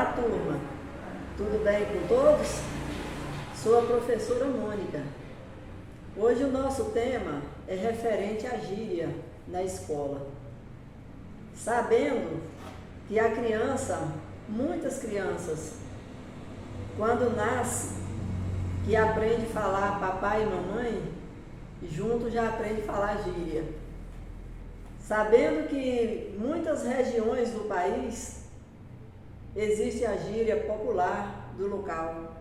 Olá, turma! Tudo bem com todos? Sou a professora Mônica. Hoje o nosso tema é referente à gíria na escola. Sabendo que a criança, muitas crianças, quando nasce, que aprende a falar papai e mamãe, junto já aprende a falar gíria. Sabendo que em muitas regiões do país existe a gíria popular do local.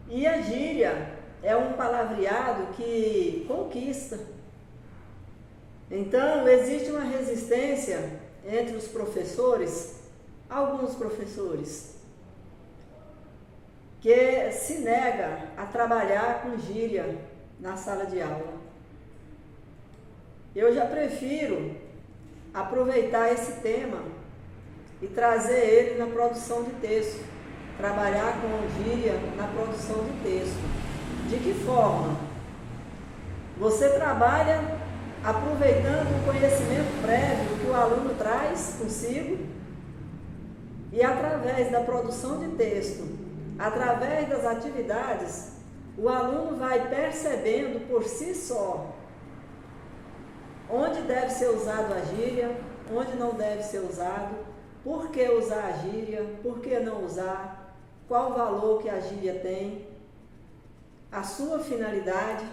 E a gíria é um palavreado que conquista. Então, existe uma resistência entre os professores, alguns professores, que se nega a trabalhar com gíria na sala de aula. Eu já prefiro aproveitar esse tema e trazer ele na produção de texto, trabalhar com gíria na produção de texto. De que forma? Você trabalha aproveitando o conhecimento prévio que o aluno traz consigo e através da produção de texto, através das atividades, o aluno vai percebendo por si só onde deve ser usado a gíria, onde não deve ser usado, por que usar a gíria, por que não usar, qual o valor que a gíria tem, a sua finalidade.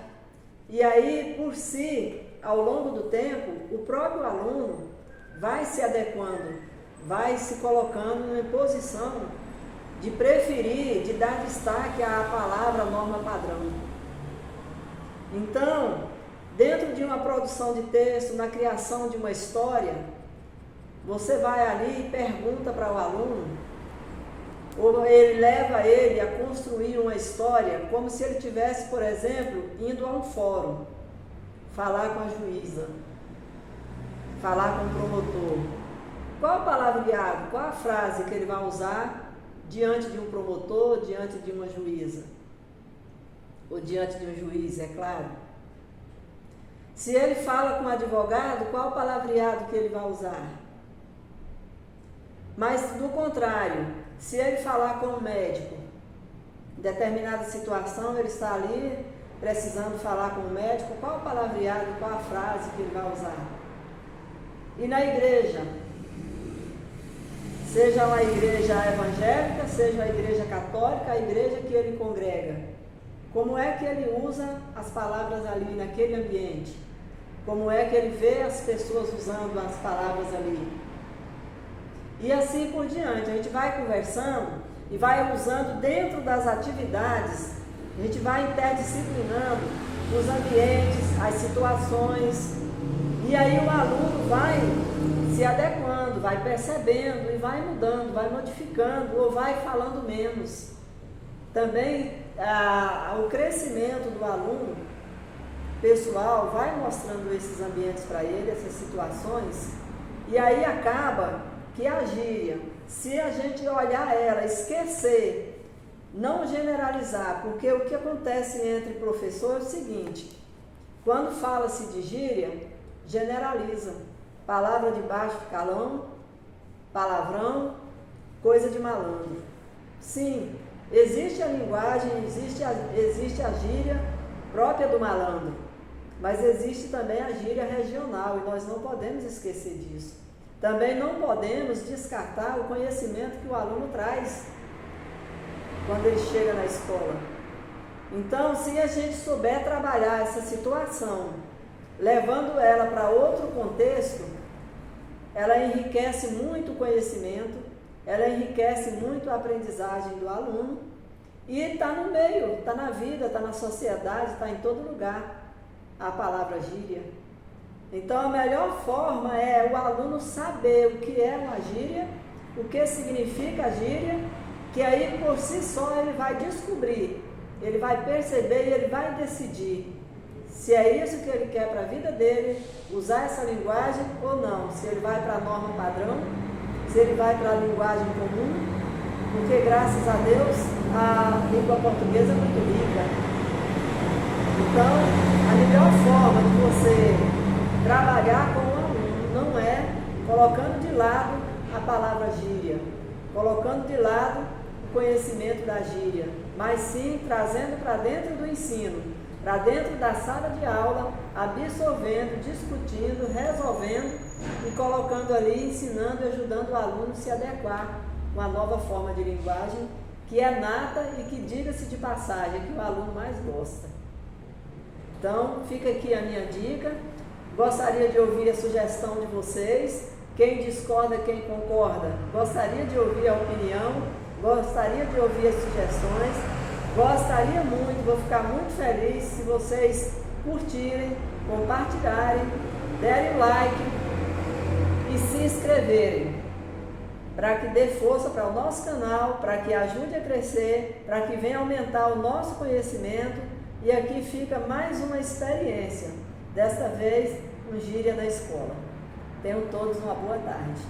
E aí, por si, ao longo do tempo, o próprio aluno vai se adequando, vai se colocando em posição de preferir, de dar destaque à palavra norma padrão. Então, dentro de uma produção de texto, na criação de uma história, você vai ali e pergunta para o aluno, ou ele leva ele a construir uma história como se ele tivesse, por exemplo, indo a um fórum, falar com a juíza, falar com o promotor. Qual o palavreado, qual a frase que ele vai usar diante de um promotor, diante de uma juíza? Ou diante de um juiz, é claro. Se ele fala com um advogado, qual o palavreado que ele vai usar? Mas, do contrário, se ele falar com um médico, em determinada situação, ele está ali precisando falar com o médico, qual o palavreado, qual a frase que ele vai usar? E na igreja, seja uma igreja evangélica, seja a igreja católica, a igreja que ele congrega, como é que ele usa as palavras ali naquele ambiente? Como é que ele vê as pessoas usando as palavras ali? E assim por diante, a gente vai conversando e vai usando dentro das atividades, a gente vai interdisciplinando os ambientes, as situações, e aí o aluno vai se adequando, vai percebendo e vai mudando, vai modificando ou vai falando menos. Também o crescimento do aluno pessoal vai mostrando esses ambientes para ele, essas situações, e aí acaba que a gíria, se a gente olhar ela, esquecer, não generalizar, porque o que acontece entre professores é o seguinte, quando fala-se de gíria, generaliza, palavra de baixo calão, palavrão, coisa de malandro. Sim, existe a linguagem, existe a gíria própria do malandro, mas existe também a gíria regional e nós não podemos esquecer disso. Também não podemos descartar o conhecimento que o aluno traz quando ele chega na escola. Então, se a gente souber trabalhar essa situação, levando ela para outro contexto, ela enriquece muito o conhecimento, ela enriquece muito a aprendizagem do aluno e está no meio, está na vida, está na sociedade, está em todo lugar a palavra gíria. Então, a melhor forma é o aluno saber o que é uma gíria, o que significa a gíria, que aí por si só ele vai descobrir, ele vai perceber e ele vai decidir se é isso que ele quer para a vida dele, usar essa linguagem ou não, se ele vai para a norma padrão, se ele vai para a linguagem comum, porque graças a Deus a língua portuguesa é muito rica. Então, a melhor forma de você trabalhar com o aluno não é colocando de lado a palavra gíria, colocando de lado o conhecimento da gíria, mas sim trazendo para dentro do ensino, para dentro da sala de aula, absorvendo, discutindo, resolvendo e colocando ali, ensinando e ajudando o aluno a se adequar com a nova forma de linguagem que é nata e que, diga-se de passagem, que o aluno mais gosta. Então, fica aqui a minha dica. Gostaria de ouvir a sugestão de vocês. Quem discorda, quem concorda, gostaria de ouvir a opinião, gostaria de ouvir as sugestões. Gostaria muito, vou ficar muito feliz se vocês curtirem, compartilharem, derem like e se inscreverem, para que dê força para o nosso canal, para que ajude a crescer, para que venha aumentar o nosso conhecimento. E aqui fica mais uma experiência, desta vez com gíria na escola. Tenham todos uma boa tarde.